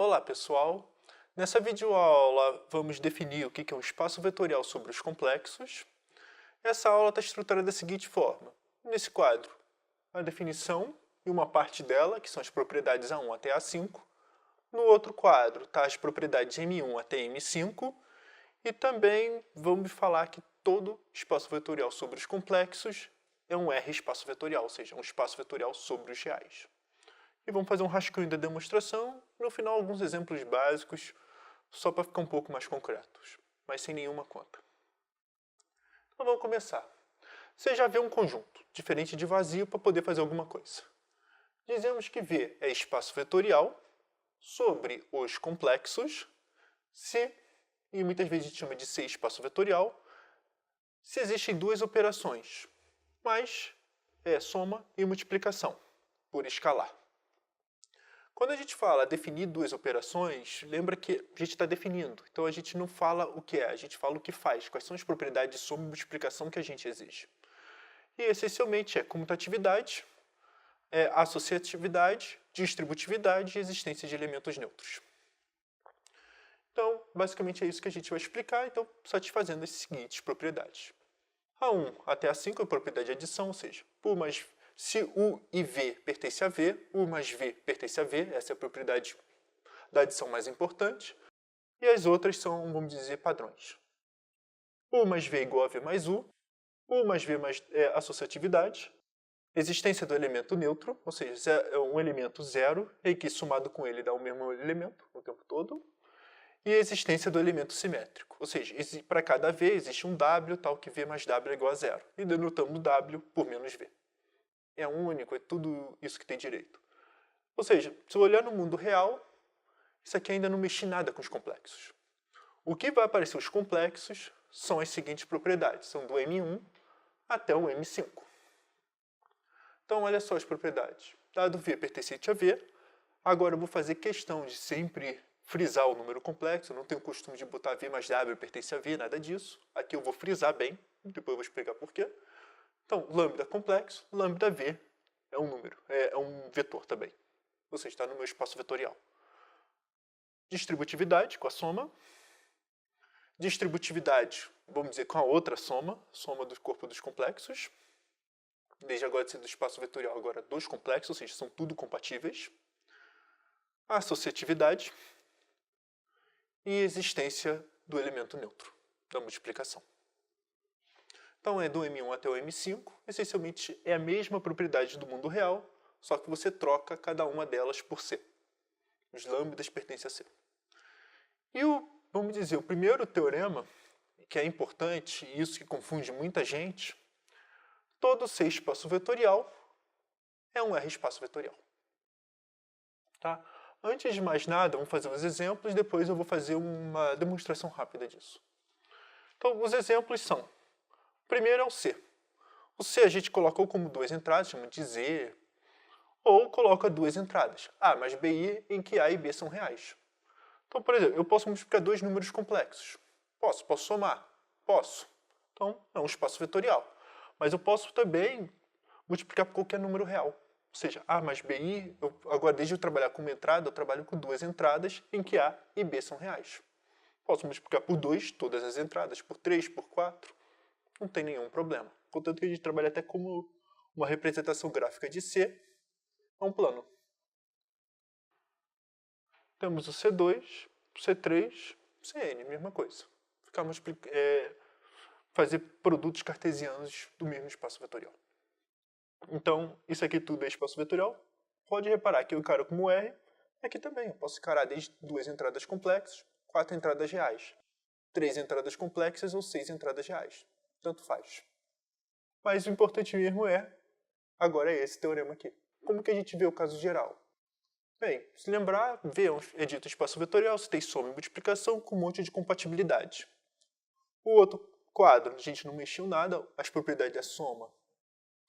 Olá pessoal, nessa videoaula vamos definir o que é um espaço vetorial sobre os complexos. Essa aula está estruturada da seguinte forma. Nesse quadro, a definição e uma parte dela, que são as propriedades A1 até A5. No outro quadro está as propriedades M1 até M5. E também vamos falar que todo espaço vetorial sobre os complexos é um R espaço vetorial, ou seja, um espaço vetorial sobre os reais. E vamos fazer um rascunho da demonstração, no final alguns exemplos básicos, só para ficar um pouco mais concretos, mas sem nenhuma conta. Então vamos começar. Você já vê um conjunto, diferente de vazio, para poder fazer alguma coisa. Dizemos que V é espaço vetorial sobre os complexos, se, e muitas vezes a gente chama de C espaço vetorial, se existem duas operações, mas é soma e multiplicação, por escalar. Quando a gente fala definir duas operações, lembra que a gente está definindo. Então a gente não fala o que é, a gente fala o que faz, quais são as propriedades de soma e multiplicação que a gente exige. E essencialmente é comutatividade, associatividade, distributividade e existência de elementos neutros. Então, basicamente é isso que a gente vai explicar, então satisfazendo as seguintes propriedades. A1 até A5 é a propriedade de adição, ou seja, se U e V pertence a V, U mais V pertence a V, essa é a propriedade da adição mais importante. E as outras são, vamos dizer, padrões. U mais V igual a V mais U mais V mais associatividade, existência do elemento neutro, ou seja, é um elemento zero, e que somado com ele dá o mesmo elemento o tempo todo, e a existência do elemento simétrico, ou seja, para cada V existe um W, tal que V mais W é igual a zero, e denotamos W por menos V. É único, é tudo isso que tem direito. Ou seja, se eu olhar no mundo real, isso aqui ainda não mexe nada com os complexos. O que vai aparecer os complexos são as seguintes propriedades, são do M1 até o M5. Então, olha só as propriedades. Dado V pertencente a V, agora eu vou fazer questão de sempre frisar o número complexo, eu não tenho o costume de botar V mais W pertence a V, nada disso. Aqui eu vou frisar bem, depois eu vou explicar por quê. Então, lambda complexo, lambda V é um número, é um vetor também. Ou seja, está no meu espaço vetorial. Distributividade com a soma. Distributividade, vamos dizer, com a outra soma, soma do corpo dos complexos. Desde agora de ser do espaço vetorial, agora dos complexos, ou seja, são tudo compatíveis. Associatividade e existência do elemento neutro, da multiplicação. Então é do M1 até o M5, essencialmente é a mesma propriedade do mundo real, só que você troca cada uma delas por C. Os lambdas pertencem a C. E vamos dizer, o primeiro teorema, que é importante, e isso que confunde muita gente, todo C espaço vetorial é um R espaço vetorial. Tá? Antes de mais nada, vamos fazer os exemplos, depois eu vou fazer uma demonstração rápida disso. Então, os exemplos são, o primeiro é o C. O C a gente colocou como duas entradas, chama de Z, ou coloca duas entradas, A mais BI, em que A e B são reais. Então, por exemplo, eu posso multiplicar dois números complexos. Posso somar? Posso. Então, é um espaço vetorial. Mas eu posso também multiplicar por qualquer número real. Ou seja, A mais BI, agora desde eu trabalhar com uma entrada, eu trabalho com duas entradas em que A e B são reais. Posso multiplicar por 2 todas as entradas, por 3, por 4, não tem nenhum problema. Contanto que a gente trabalha até como uma representação gráfica de C, é um plano. Temos o C2, C3, Cn, mesma coisa. Fazer produtos cartesianos do mesmo espaço vetorial. Então, isso aqui tudo é espaço vetorial. Pode reparar que eu encaro como R, aqui também. Eu posso encarar desde duas entradas complexas, 4 entradas reais, 3 entradas complexas ou 6 entradas reais. Tanto faz. Mas o importante mesmo agora é esse teorema aqui. Como que a gente vê o caso geral? Bem, se lembrar, V é dito espaço vetorial, se tem soma e multiplicação com um monte de compatibilidade. O outro quadro, a gente não mexeu nada, as propriedades da soma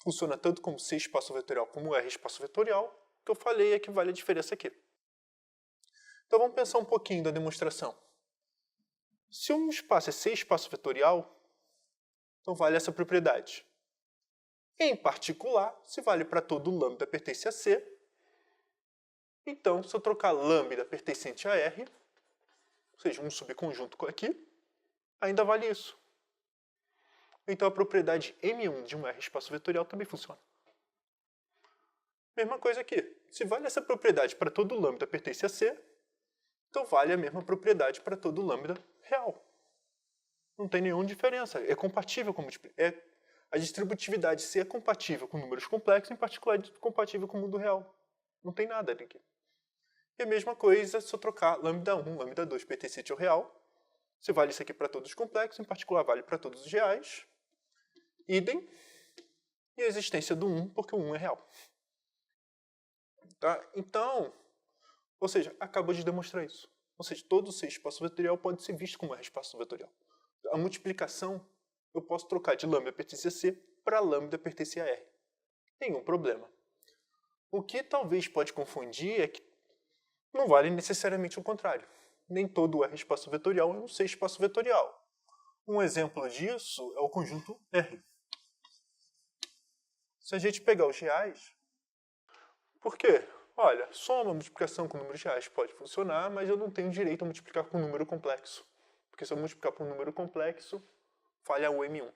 funciona tanto como C espaço vetorial como R espaço vetorial. O que eu falei é que vale a diferença aqui. Então vamos pensar um pouquinho da demonstração. Se um espaço é C espaço vetorial, então vale essa propriedade. Em particular, se vale para todo lambda pertence a C, Então, se eu trocar lambda pertencente a R, ou seja, um subconjunto aqui, ainda vale isso. Então a propriedade M1 de um R espaço vetorial também funciona. Mesma coisa aqui. Se vale essa propriedade para todo lambda pertence a C, então vale a mesma propriedade para todo lambda real. Não tem nenhuma diferença. É compatível com a distributividade C é compatível com números complexos, em particular é compatível com o mundo real. Não tem nada aqui. E a mesma coisa se eu trocar lambda 1, lambda 2 pertencente ao real. Se vale isso aqui para todos os complexos, em particular vale para todos os reais. Idem. E a existência do 1, porque o 1 é real. Tá? Então, ou seja, acabou de demonstrar isso. Ou seja, todo C espaço vetorial pode ser visto como R espaço vetorial. A multiplicação, eu posso trocar de lambda pertence a C para lambda pertence a R. Nenhum problema. O que talvez pode confundir é que não vale necessariamente o contrário. Nem todo R espaço vetorial é um C espaço vetorial. Um exemplo disso é o conjunto R. Se a gente pegar os reais, por quê? Olha, soma, multiplicação com números reais pode funcionar, mas eu não tenho direito a multiplicar com um número complexo. Porque se eu multiplicar por um número complexo, falha o M1.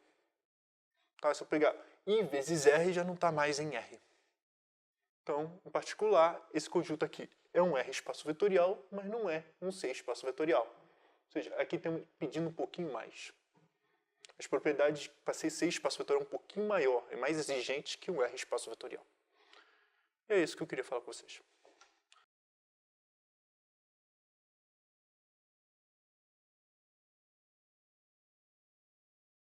Tá? Se eu pegar I vezes R, já não está mais em R. Então, em particular, esse conjunto aqui é um R espaço vetorial, mas não é um C espaço vetorial. Ou seja, aqui estamos pedindo um pouquinho mais. As propriedades para ser C espaço vetorial é um pouquinho maior, é mais exigente que um R espaço vetorial. E é isso que eu queria falar com vocês.